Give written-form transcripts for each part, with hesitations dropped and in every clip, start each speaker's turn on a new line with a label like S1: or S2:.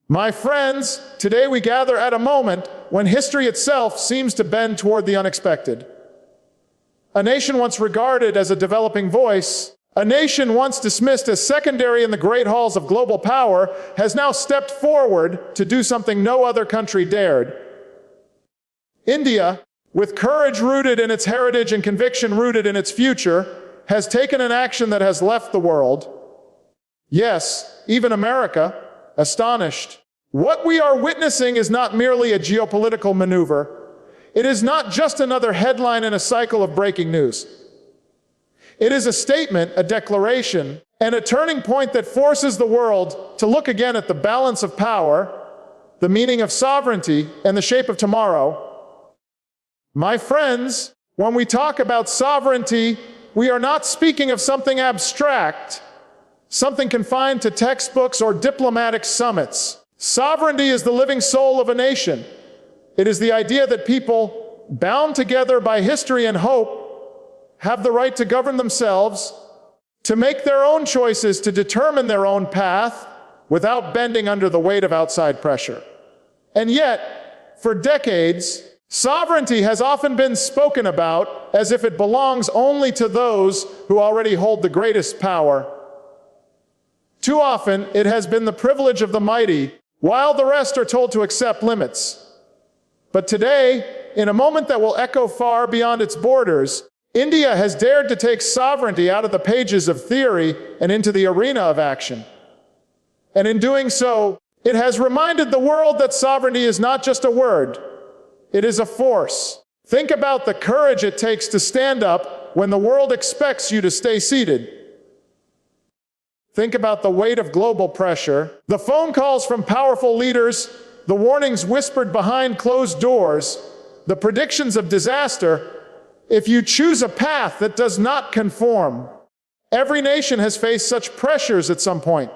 S1: My friends, today we gather at a moment when history itself seems to bend toward the unexpected. A nation once regarded as a developing voice, a nation once dismissed as secondary in the great halls of global power, has now stepped forward to do something no other country dared. India, with courage rooted in its heritage and conviction rooted in its future, has taken an action that has left the world, yes, even America, astonished. What we are witnessing is not merely a geopolitical maneuver. It is not just another headline in a cycle of breaking news. It is a statement, a declaration, and a turning point that forces the world to look again at the balance of power, the meaning of sovereignty, and the shape of tomorrow. My friends, when we talk about sovereignty, we are not speaking of something abstract, something confined to textbooks or diplomatic summits. Sovereignty is the living soul of a nation. It is the idea that people, bound together by history and hope, have the right to govern themselves, to make their own choices, to determine their own path, without bending under the weight of outside pressure. And yet, for decades, sovereignty has often been spoken about as if it belongs only to those who already hold the greatest power. Too often, it has been the privilege of the mighty, while the rest are told to accept limits. But today, in a moment that will echo far beyond its borders, India has dared to take sovereignty out of the pages of theory and into the arena of action. And in doing so, it has reminded the world that sovereignty is not just a word, it is a force. Think about the courage it takes to stand up when the world expects you to stay seated. Think about the weight of global pressure, the phone calls from powerful leaders, the warnings whispered behind closed doors, the predictions of disaster. If you choose a path that does not conform, every nation has faced such pressures at some point.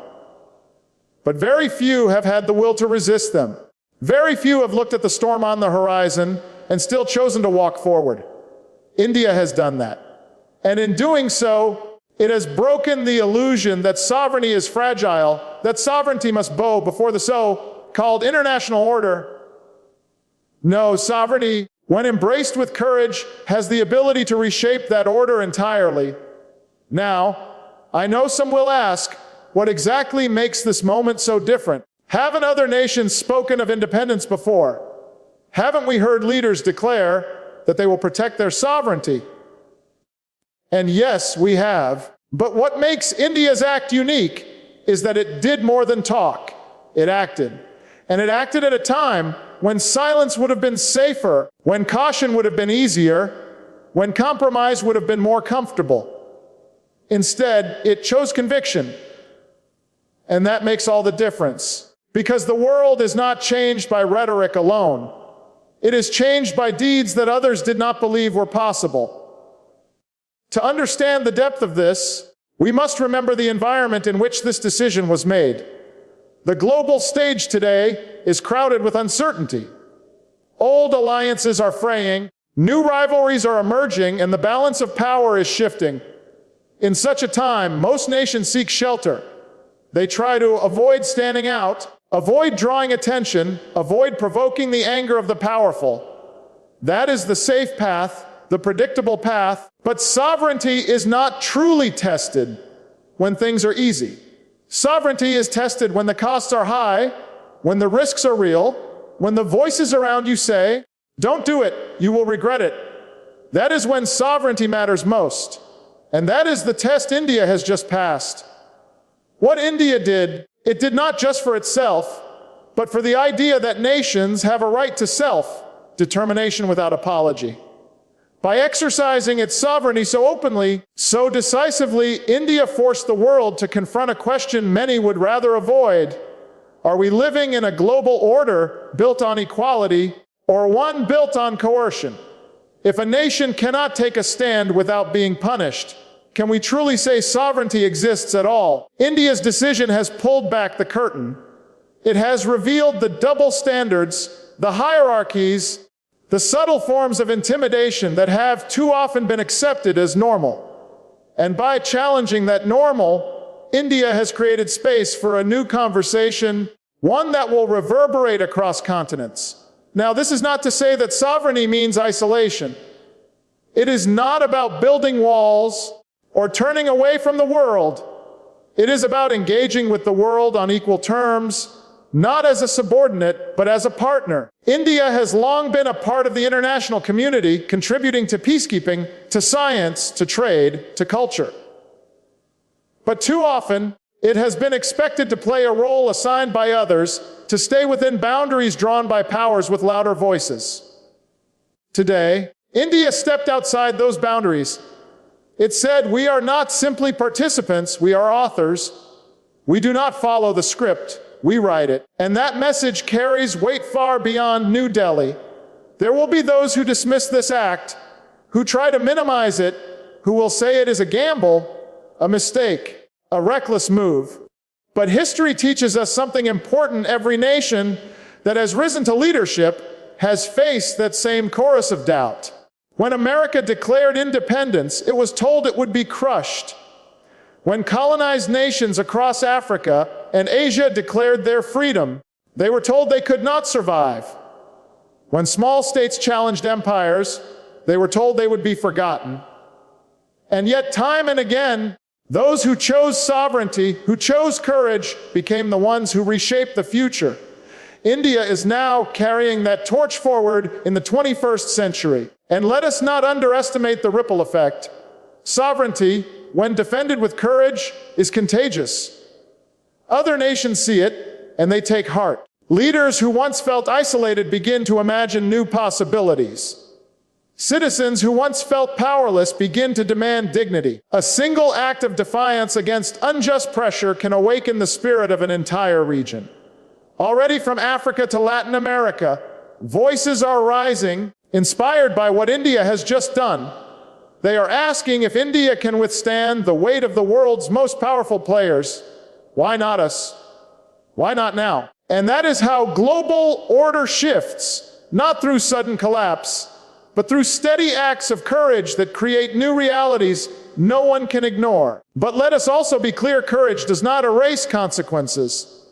S1: But very few have had the will to resist them. Very few have looked at the storm on the horizon and still chosen to walk forward. India has done that. And in doing so, it has broken the illusion that sovereignty is fragile, that sovereignty must bow before the so-called international order. No, sovereignty, when embraced with courage, has the ability to reshape that order entirely. Now, I know some will ask, what exactly makes this moment so different? Haven't other nations spoken of independence before? Haven't we heard leaders declare that they will protect their sovereignty? And yes, we have. But what makes India's act unique is that it did more than talk. It acted. And it acted at a time when silence would have been safer, when caution would have been easier, when compromise would have been more comfortable. Instead, it chose conviction. And that makes all the difference. Because the world is not changed by rhetoric alone. It is changed by deeds that others did not believe were possible. To understand the depth of this, we must remember the environment in which this decision was made. The global stage today is crowded with uncertainty. Old alliances are fraying, new rivalries are emerging, and the balance of power is shifting. In such a time, most nations seek shelter. They try to avoid standing out, avoid drawing attention, avoid provoking the anger of the powerful. That is the safe path, the predictable path, but sovereignty is not truly tested when things are easy. Sovereignty is tested when the costs are high, when the risks are real, when the voices around you say, "Don't do it, you will regret it." That is when sovereignty matters most. And that is the test India has just passed. What India did, it did not just for itself, but for the idea that nations have a right to self-determination without apology. By exercising its sovereignty so openly, so decisively, India forced the world to confront a question many would rather avoid. Are we living in a global order built on equality, or one built on coercion? If a nation cannot take a stand without being punished, can we truly say sovereignty exists at all? India's decision has pulled back the curtain. It has revealed the double standards, the hierarchies, the subtle forms of intimidation that have too often been accepted as normal. And by challenging that normal, India has created space for a new conversation, one that will reverberate across continents. Now, this is not to say that sovereignty means isolation. It is not about building walls or turning away from the world. It is about engaging with the world on equal terms, not as a subordinate, but as a partner. India has long been a part of the international community, contributing to peacekeeping, to science, to trade, to culture. But too often, it has been expected to play a role assigned by others, to stay within boundaries drawn by powers with louder voices. Today, India stepped outside those boundaries. It said, "We are not simply participants, we are authors. We do not follow the script, we write it." And that message carries weight far beyond New Delhi. There will be those who dismiss this act, who try to minimize it, who will say it is a gamble, a mistake, a reckless move. But history teaches us something important. Every nation that has risen to leadership has faced that same chorus of doubt. When America declared independence, it was told it would be crushed. When colonized nations across Africa and Asia declared their freedom, they were told they could not survive. When small states challenged empires, they were told they would be forgotten. And yet, time and again, those who chose sovereignty, who chose courage, became the ones who reshaped the future. India is now carrying that torch forward in the 21st century. And let us not underestimate the ripple effect. Sovereignty, when defended with courage, is contagious. Other nations see it, and they take heart. Leaders who once felt isolated begin to imagine new possibilities. Citizens who once felt powerless begin to demand dignity. A single act of defiance against unjust pressure can awaken the spirit of an entire region. Already from Africa to Latin America, voices are rising, inspired by what India has just done. They are asking if India can withstand the weight of the world's most powerful players. Why not us? Why not now? And that is how global order shifts, not through sudden collapse, but through steady acts of courage that create new realities no one can ignore. But let us also be clear, courage does not erase consequences.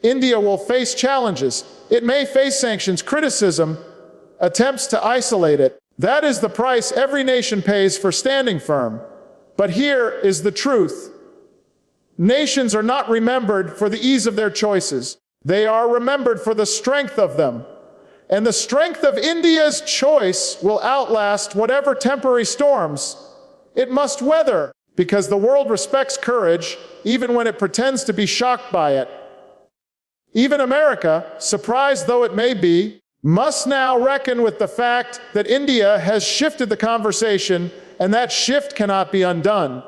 S1: India will face challenges. It may face sanctions, criticism, attempts to isolate it. That is the price every nation pays for standing firm. But here is the truth. Nations are not remembered for the ease of their choices. They are remembered for the strength of them. And the strength of India's choice will outlast whatever temporary storms it must weather, because the world respects courage, even when it pretends to be shocked by it. Even America, surprised though it may be, must now reckon with the fact that India has shifted the conversation, and that shift cannot be undone.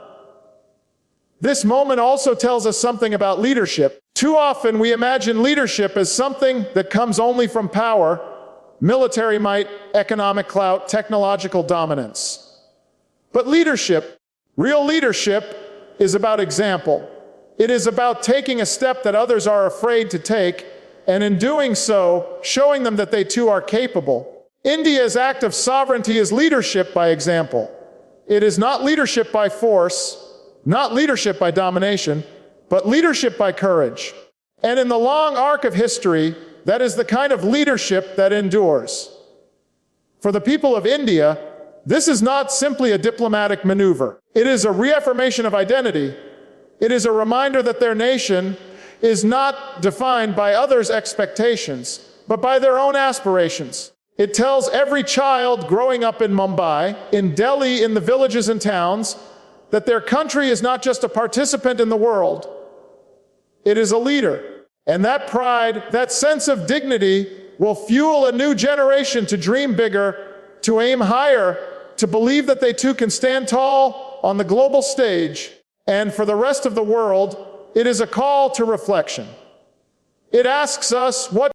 S1: This moment also tells us something about leadership. Too often we imagine leadership as something that comes only from power, military might, economic clout, technological dominance. But leadership, real leadership, is about example. It is about taking a step that others are afraid to take, and in doing so, showing them that they too are capable. India's act of sovereignty is leadership by example. It is not leadership by force, not leadership by domination, but leadership by courage. And in the long arc of history, that is the kind of leadership that endures. For the people of India, this is not simply a diplomatic maneuver. It is a reaffirmation of identity. It is a reminder that their nation is not defined by others' expectations, but by their own aspirations. It tells every child growing up in Mumbai, in Delhi, in the villages and towns, that their country is not just a participant in the world, it is a leader. And that pride, that sense of dignity, will fuel a new generation to dream bigger, to aim higher, to believe that they too can stand tall on the global stage. And for the rest of the world, it is a call to reflection. It asks us, what